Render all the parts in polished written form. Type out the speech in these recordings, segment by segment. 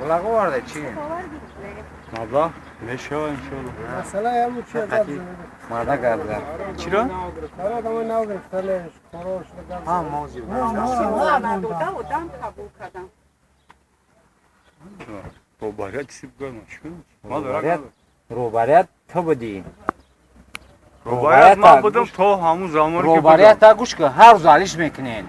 Mablag vardı çi. Mablag? Neşe inşallah. Mesela ya bu şey yapsın. Mada garda. Çiro? Kara da ne olur? Seleş, koroş, Ha mavzi. Robariyat isip görmüş. Robariyat tabdi. Robariyat ma budum to hamu zamor ki. Robariyat ta guş ki her roz aliş meknen.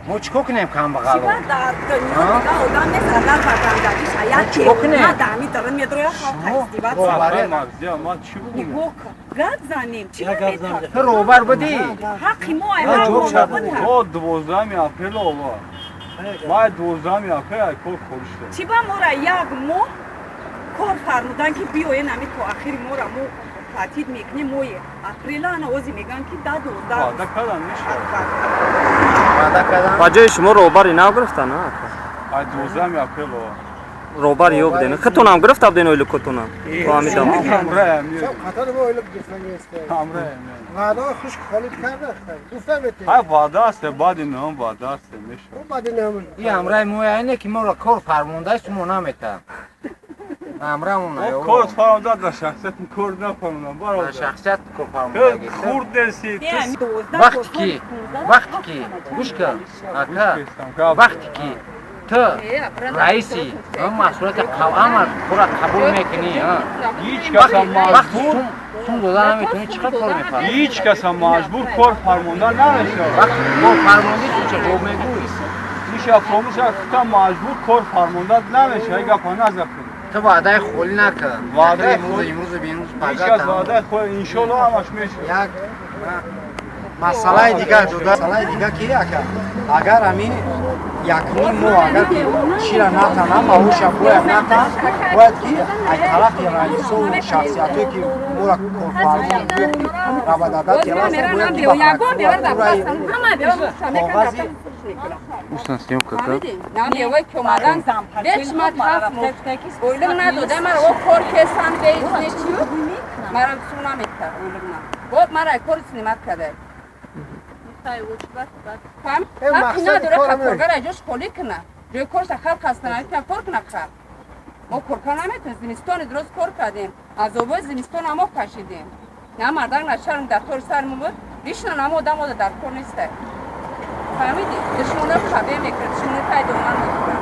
Mo çiko kinem kam bagalo. Çiba da dönüyor. Odan mesela vatandaş hayat Okne. Ma dami tarın metroya kalk. Robariyat ma ya ma çi bu. Bok. Gad zanim. Çi metar. Robar badi. Hakkı mo ay ha mo bana. O 12 april ova. Ma 12 april ay kol konuştu. Çiba mora yag mo kor farmudan ki biyoye nami to akhir mora mo tatil mekne moye. Aprilana ozi megan ki da do da. Da kalan neşe. Mada kadam. Bacı شما روبر اینا گرفتن نه Ay 12 april ova. روبر yok دینه خطونم گرفت اب öyle kutuna فهمیدم Amra mi? Katar bu öyle gitsen işte. Amra mi? Vada hoş kalıp kardeş. Gufta bitti. Ay vada است badi ne vada است neşe. Bu badine İyi amray muayene ki mora kor farmunda ismu nameta. Amra mona. O kod farmda da şahsiyet kod ne farmda var o. Şahsiyet kor farmunda geçti. Kurd dersi. Vaqt ki gushka aka vaqt ki ta raisi mas'uliyat qavamar pura qabul mekini ha Hiç kasam majbur. Tun dodana metuni chiqar kor mefar Hiç kasam majbur kod farmunda ne yaşıyor? vaqt kor farmonda sucha job megui Nişa komusa tuta majbur kod farmunda ne yaşıyor? Gapana azapın. ta vaday kholi naka Va'da imroz binroz Hiç paga kas vada koy inşallah amaş meş. yak масъалаи дигар ҷуда масъалаи дигар ки ака агар ҳамин якни мо агар ки чира натанам ва ӯша бояд натан бояд ки аз тарафи раису шахсиятое ки мора корфармон равададат коғази Ustan съемка как? Нам его к омадан беш матаф ойлуг надода мара о кор кесан бейзнечиё мара суна мекта ойлугна вот мара кор снимат кадай фам ҳаққи надора ка коргара ҷош холӣ кина ҷои корша халқ ҳастана ка кор кина хар мо кор кар наметонем зимистони дуруст кор кардем азобои зимистон ҳамо кашидем на мардан на шарм дар тори сармо буд ришна намо дамода дар кор нестай фаҳмидӣ душмонро қабе мекард душмони тай доман мекард